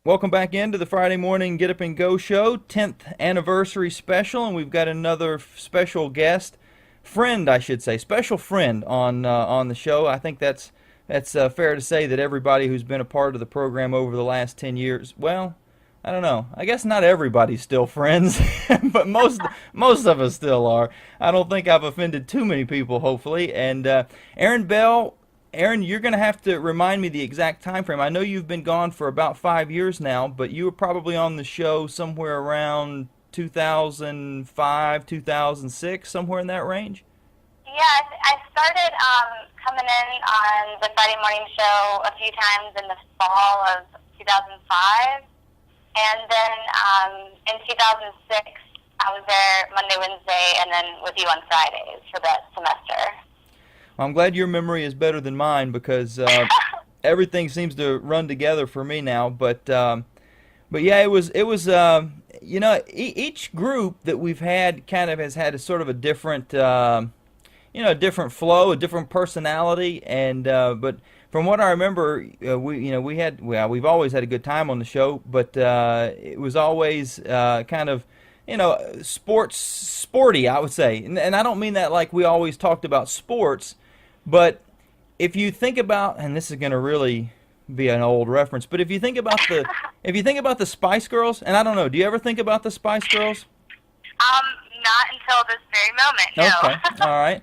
Welcome back into the Friday morning Get Up and Go show, 10th anniversary special, and we've got another special guest, friend, I should say, special friend on the show. I think that's fair to say that everybody who's been a part of the program over the last 10 years, well, I don't know. I guess not everybody's still friends, but most of us still are. I don't think I've offended too many people, hopefully. And Erin Bell. Erin, you're going to have to remind me the exact time frame. I know you've been gone for about 5 years now, but you were probably on the show somewhere around 2005, 2006, somewhere in that range? Yeah, I started coming in on the Friday morning show a few times in the fall of 2005. And then in 2006, I was there Monday, Wednesday, and then with you on Fridays for that semester. Well, I'm glad your memory is better than mine because everything seems to run together for me now. But yeah, it was each group that we've had kind of has had a sort of a different a different flow, a different personality, and but from what I remember, we've always had a good time on the show, but it was always kind of sporty, I would say, and I don't mean that like we always talked about sports. But if you think about, and this is going to really be an old reference, but if you think about the Spice Girls, and I don't know, do you ever think about the Spice Girls? Not until this very moment. No. Okay, all right.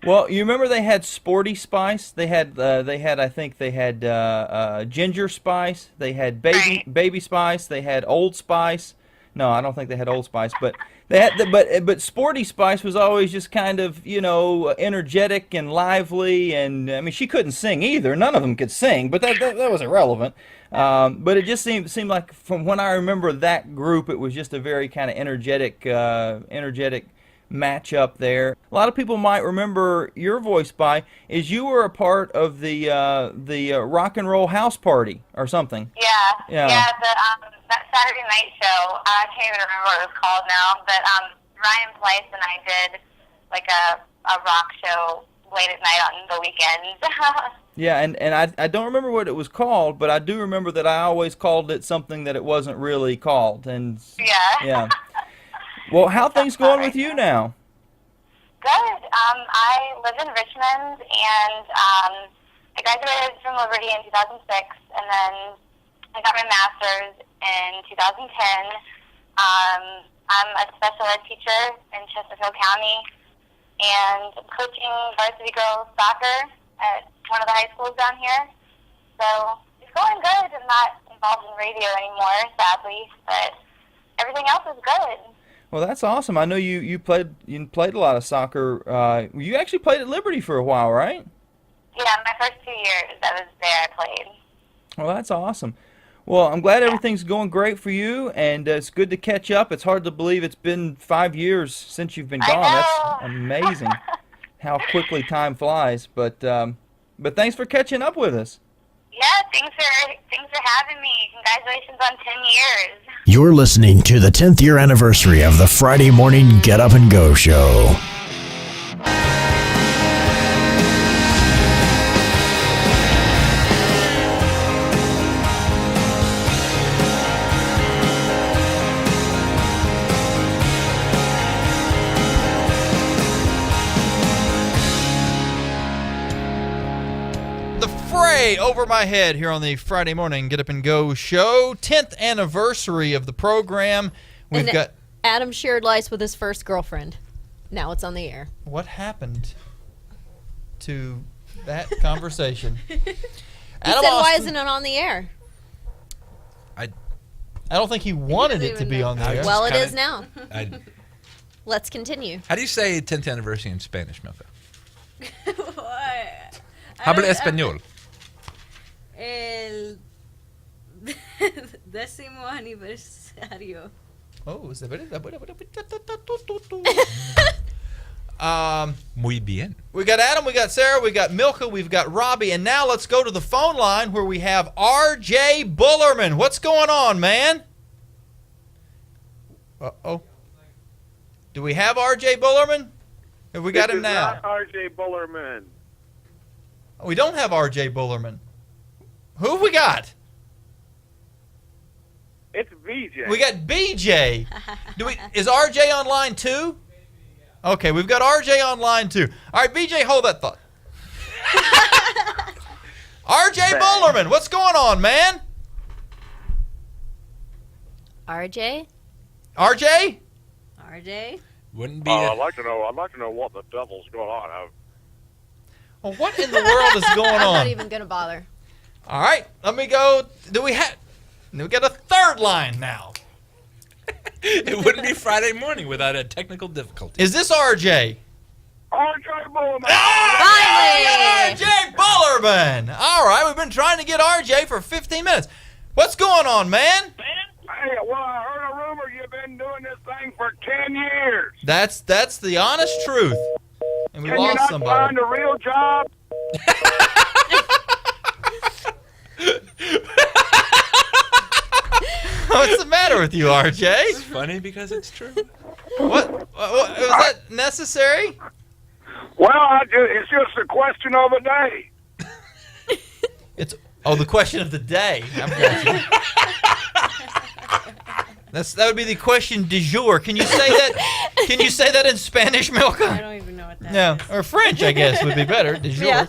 Well, you remember they had Sporty Spice. They had I think they had Ginger Spice. They had Baby Spice. They had Old Spice. No, I don't think they had Old Spice, but they had but Sporty Spice was always just kind of energetic and lively, and I mean she couldn't sing either. None of them could sing, but that was irrelevant. But it just seemed like from when I remember that group, it was just a very kind of energetic matchup there. A lot of people might remember your voice by is you were a part of the rock and roll house party or something. Yeah. That Saturday night show. I can't even remember what it was called now, but Ryan Pleiss and I did like a rock show late at night on the weekends. Yeah, and I don't remember what it was called, but I do remember that I always called it something that it wasn't really called. And yeah. Well, how things going with you now? Good. I live in Richmond, and I graduated from Liberty in 2006, and then I got my master's in 2010. I'm a special ed teacher in Chesterfield County, and I'm coaching varsity girls soccer at one of the high schools down here. So it's going good. I'm not involved in radio anymore, sadly, but everything else is good. Well, that's awesome. I know you played a lot of soccer. You actually played at Liberty for a while, right? Yeah, my first 2 years I was there, I played. Well, that's awesome. Well, I'm glad everything's going great for you, and it's good to catch up. It's hard to believe it's been 5 years since you've been gone. That's amazing how quickly time flies. But thanks for catching up with us. Yeah, thanks for having me. Congratulations on 10 years. You're listening to the 10th year anniversary of the Friday morning Get Up and Go show. Over my head here on the Friday morning Get Up and Go show, 10th anniversary of the program. We've got Adam shared lice with his first girlfriend. Now it's on the air. What happened to that conversation? He said, why isn't it on the air? I don't think he wanted it to be on the air. Well, it is now. Let's continue. How do you say 10th anniversary in Spanish, Milka? What? Habla español. El 10º aniversario. Oh, is that Muy bien. We got Adam, we got Sarah, we got Milka, we've got Robbie, and now let's go to the phone line where we have R.J. Bullerman. What's going on, man? Uh-oh. Do we have R.J. Bullerman? Have we got him now? Not R.J. Bullerman. We don't have R.J. Bullerman. Who have we got? It's VJ. We got BJ. Is RJ on line 2? Okay, we've got RJ on line 2. All right, BJ, hold that thought. RJ Bullerman, what's going on, man? RJ? RJ? RJ? Wouldn't be. I'd like to know what the devil's going on. Well, what in the world is going I'm not on? even going to bother. All right, let me go. We got a third line now. It wouldn't be Friday morning without a technical difficulty. Is this RJ? RJ Bullerman. Finally! RJ Bullerman! All right, we've been trying to get RJ for 15 minutes. What's going on, man? Hey, well, I heard a rumor you've been doing this thing for 10 years. That's the honest truth. And we Can you lost not somebody. find a real job? What's the matter with you, It's RJ? funny because it's true. What was that necessary? Well, it's just a question of a day. It's the question of the day. I've got you. That would be the question du jour. Can you say that? Can you say that in Spanish, I Milka? don't even know what that is. No, or French, I guess would be better. Du jour. Yeah.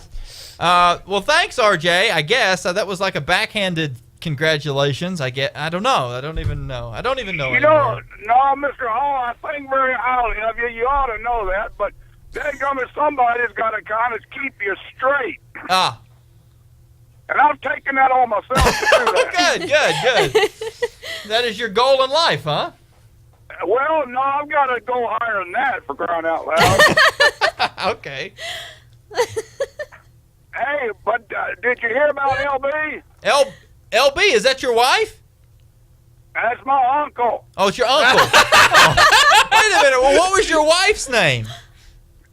Well, thanks, RJ. I guess that was like a backhanded congratulations. I don't know. I don't even know. You know, anymore. no, Mr. Hall, I think very highly of you. You ought to know that, but dadgummit, somebody's got to kind of keep you straight. Ah. And I've taken that on myself to do that. Good. That is your goal in life, huh? Well, no, I've got to go higher than that, for crying out loud. Okay. Hey, but did you hear about LB? LB, is that your wife? That's my uncle. Oh, it's your uncle. Oh. Wait a minute. Well, what was your wife's name?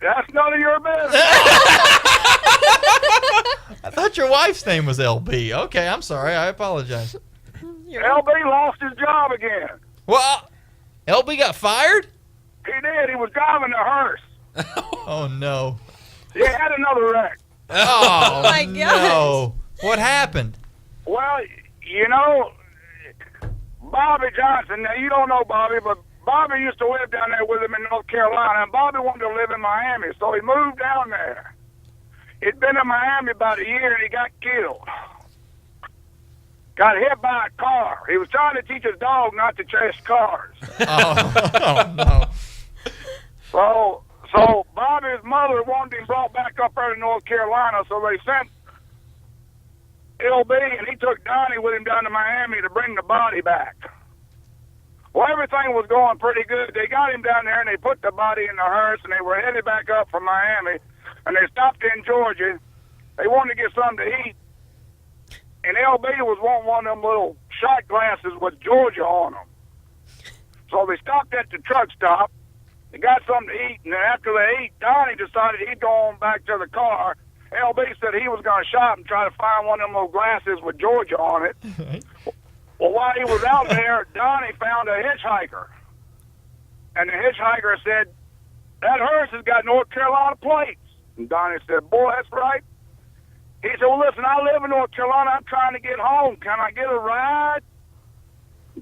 That's none of your business. I thought your wife's name was LB. Okay, I'm sorry. I apologize. LB lost his job again. Well, LB got fired? He did. He was driving the hearse. Oh, no. He had another wreck. Oh, my no. What happened? Well, you know, Bobby Johnson, now you don't know Bobby, but Bobby used to live down there with him in North Carolina, and Bobby wanted to live in Miami, so he moved down there. He'd been in Miami about a year, and he got killed. Got hit by a car. He was trying to teach his dog not to chase cars. Oh, no. So Bobby's mother wanted him brought back up there to North Carolina, so they sent LB, and he took Donnie with him down to Miami to bring the body back. Well, everything was going pretty good. They got him down there, and they put the body in the hearse, and they were headed back up from Miami, and they stopped in Georgia. They wanted to get something to eat, and LB was wanting one of them little shot glasses with Georgia on them. So they stopped at the truck stop. They got something to eat, and then after they ate, Donnie decided he'd go on back to the car. LB said he was going to shop and try to find one of them little glasses with Georgia on it. Well, while he was out there, Donnie found a hitchhiker. And the hitchhiker said, that hearse has got North Carolina plates. And Donnie said, boy, that's right. He said, well, listen, I live in North Carolina. I'm trying to get home. Can I get a ride?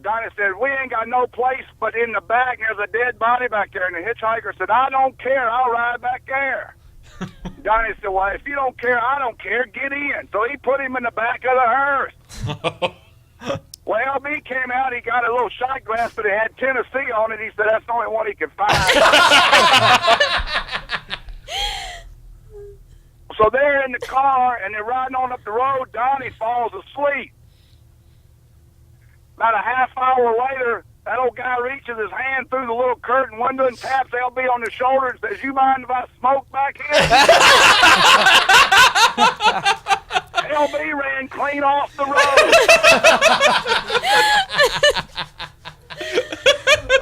Donnie said, we ain't got no place but in the back. There's a dead body back there. And the hitchhiker said, I don't care. I'll ride back there. Donnie said, well, if you don't care, I don't care. Get in. So he put him in the back of the hearse. Well, LB came out. He got a little shot glass, but it had Tennessee on it. He said that's the only one he could find. So they're in the car, and they're riding on up the road. Donnie falls asleep. About a half hour later, that old guy reaches his hand through the little curtain window and taps LB on the shoulder and says, you mind if I smoke back here? LB ran clean off the road.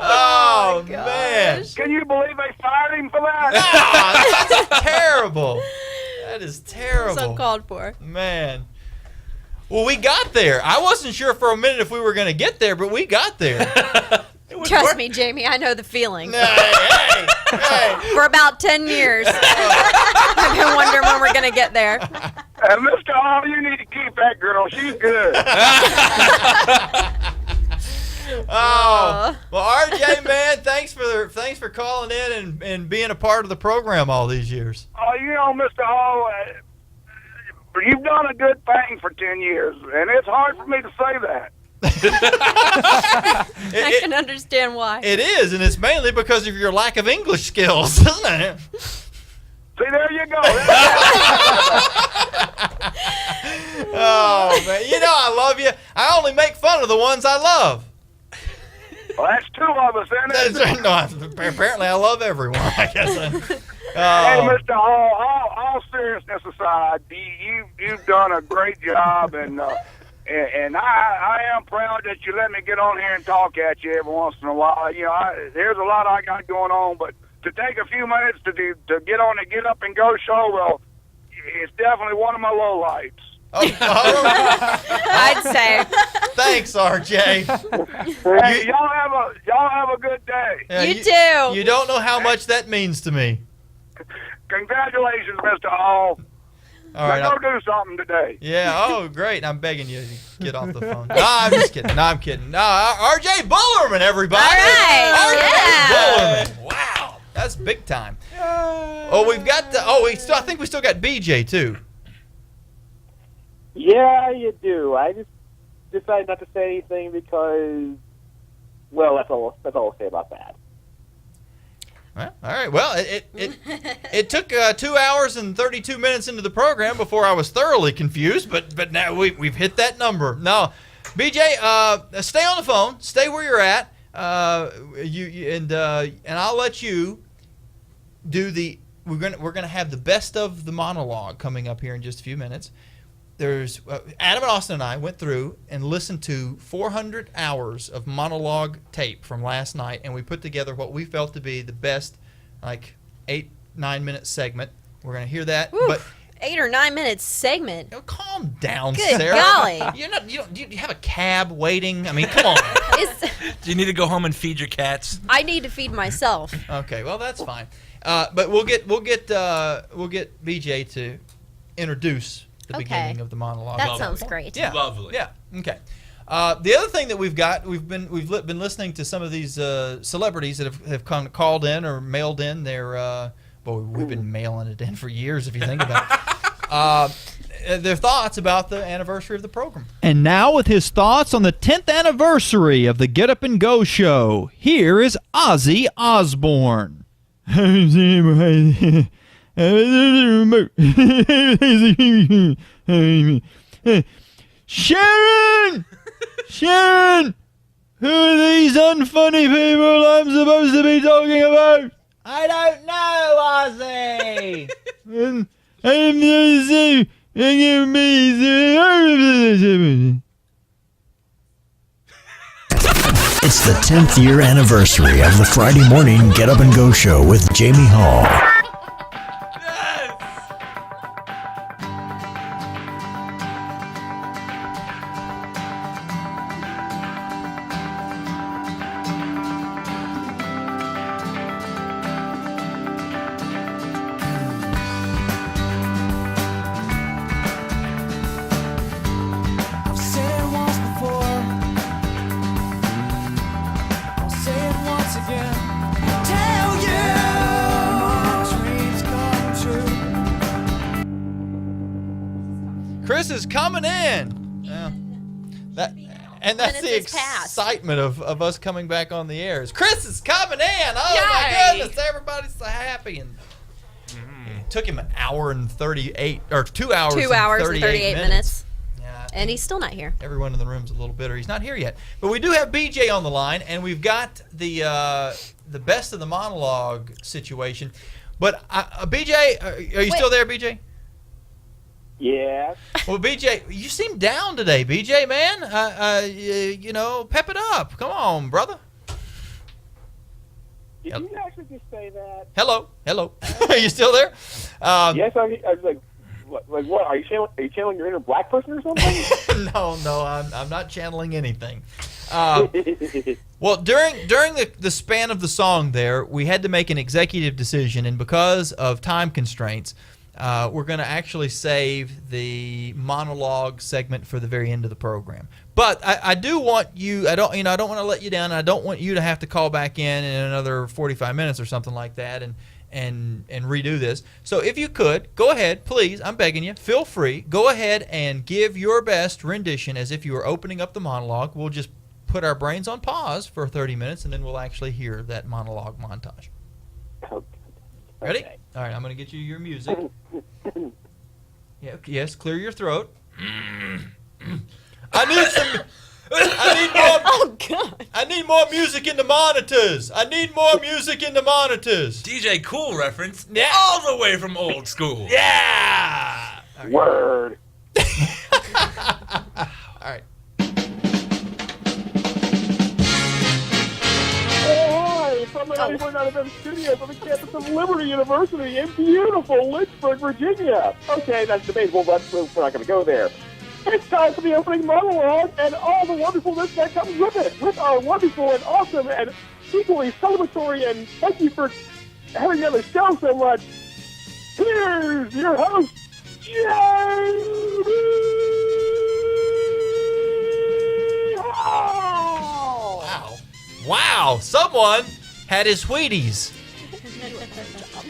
Oh, man. Can you believe they fired him for that? Ah, that's terrible. That is terrible. It's uncalled for. Man. Well, we got there. I wasn't sure for a minute if we were going to get there, but we got there. Trust me, Jamie, I know the feeling. Hey. For about 10 years. I've been wondering when we're going to get there. And Mr. Hall, you need to keep that girl. She's good. Oh, well, RJ, man, thanks for calling in and being a part of the program all these years. Oh, Mr. Hall, you've done a good thing for 10 years, and it's hard for me to say that. I can understand why. It is, and it's mainly because of your lack of English skills, isn't it? See, there you go. Oh, man. I love you. I only make fun of the ones I love. Well, that's two of us, isn't it? No, apparently I love everyone, I guess. Hey, Mr. Hall, all seriousness aside, you've done a great job, and I am proud that you let me get on here and talk at you every once in a while. There's a lot I got going on, but to take a few minutes to get on the Get Up and Go show, well, it's definitely one of my lowlights. I'd say. Thanks, RJ. Hey, y'all have a good day. Yeah, you too. You don't know how much that means to me. Congratulations, Mr. Hall. All right, Now go do something today. Yeah, oh, great. I'm begging you to get off the phone. No, I'm just kidding. No, I'm kidding. No, RJ Bullerman, everybody. All right. RJ Bullerman. Wow. That's big time. Oh, we've got I think we still got BJ, too. Yeah, you do. I just decided not to say anything because, well, that's all I'll say about that. Well, all right. Well, it took 2 hours and 32 minutes into the program before I was thoroughly confused, but now we've hit that number. No, BJ, stay on the phone. Stay where you're at. And I'll let you do the. We're gonna have the best of the monologue coming up here in just a few minutes. There's Adam and Austin and I went through and listened to 400 hours of monologue tape from last night, and we put together what we felt to be the best, 8-9 minute segment. We're gonna hear that, Oof, but 8 or 9 minutes segment. calm down, Good Sarah. golly. Do you have a cab waiting? I mean, come on. Do you need to go home and feed your cats? I need to feed myself. Okay, well that's fine. But we'll get BJ to introduce the Okay. beginning of the monologue. That sounds great. Yeah. Lovely. Yeah. Okay. The other thing that we've got, we've been listening to some of these celebrities that have called in or mailed in their. We've been mailing it in for years if you think about it. Their thoughts about the anniversary of the program. And now with his thoughts on the 10th anniversary of the Get Up and Go show, here is Ozzy Osbourne. Sharon! Sharon! Who are these unfunny people I'm supposed to be talking about? I don't know, Ozzy. It's the 10th year anniversary of the Friday morning Get Up and Go show with Jamie Hall. Chris is coming in. That's the Minutes has passed. excitement of us coming back on the air. Chris is coming in. Oh Yay. my goodness, everybody's so happy. And it took him an hour and 38 or 2 hours. 2 hours and 38 minutes. Yeah. And he's still not here. Everyone in the room's a little bitter. He's not here yet. But we do have BJ on the line, and we've got the best of the monologue situation. But BJ, are you still there, BJ? Yeah. Well, BJ, you seem down today, BJ, man. Pep it up. Come on, brother. Did you actually just say that? Hello. Are you still there? Yes, I was like, what? Are you channeling your inner black person or something? No, I'm not channeling anything. Well, during the span of the song there, we had to make an executive decision, and because of time constraints, we're going to actually save the monologue segment for the very end of the program. But I do want you. I don't want to let you down. I don't want you to have to call back in another 45 minutes or something like that and redo this. So if you could, go ahead, please. I'm begging you. Feel free. Go ahead and give your best rendition as if you were opening up the monologue. We'll just put our brains on pause for 30 minutes, and then we'll actually hear that monologue montage. Ready? Okay. All right, I'm going to get you your music. Yeah, yes, clear your throat. I need some... Oh, God. I need more music in the monitors. I need more music in the monitors. DJ Cool reference. Yeah. All the way from old school. Yeah. Word. All right. Hi, from the 94.9 FM studios on the campus of Liberty University in beautiful Lynchburg, Virginia. Okay, that's debatable, but we're not going to go there. It's time for the opening monologue and all the wonderfulness that comes with it. With our wonderful and awesome and equally celebratory, and thank you for having me on the show so much. Here's your host, Wow. Someone had his Wheaties.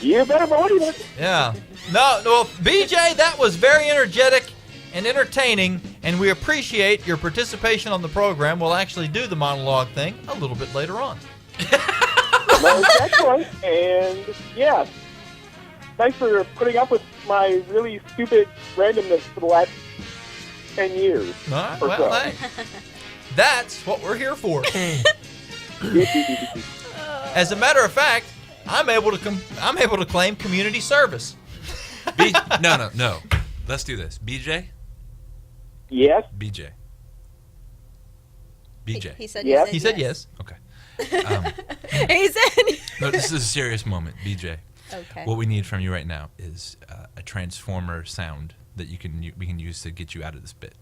You better believe it. Yeah. No, BJ, that was very energetic and entertaining, and we appreciate your participation on the program. We'll actually do the monologue thing a little bit later on. Most excellent. And yeah, thanks for putting up with my really stupid randomness for the last 10 years. All right, or well, so. hey, that's what we're here for. As a matter of fact, I'm able to claim community service. No. Let's do this. BJ? Yes. BJ. He said Yes. yes. He said yes. Okay. He said No, this is a serious moment, BJ. Okay. What we need from you right now is a transformer sound that we can use to get you out of this bit.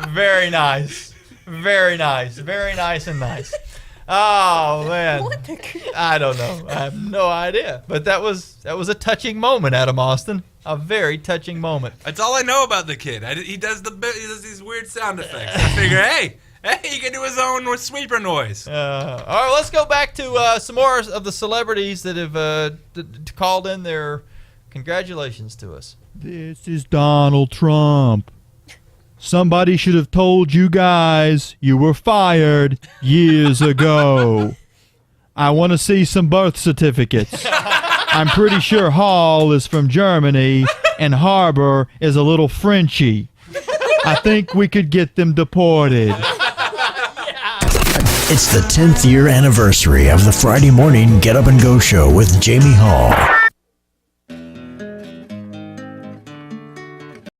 Very nice. Very nice. Very nice and nice. Oh man. I don't know. I have no idea. But that was a touching moment, Adam Austin. A very touching moment. That's all I know about the kid. He does these weird sound effects. I figure, hey, he can do his own sweeper noise. All right, let's go back to some more of the celebrities that have called in their congratulations to us. This is Donald Trump. Somebody should have told you guys you were fired years ago. I want to see some birth certificates. I'm pretty sure Hall is from Germany and Harbor is a little Frenchy. I think we could get them deported. It's the 10th year anniversary of the Friday morning Get Up and Go show with Jamie Hall.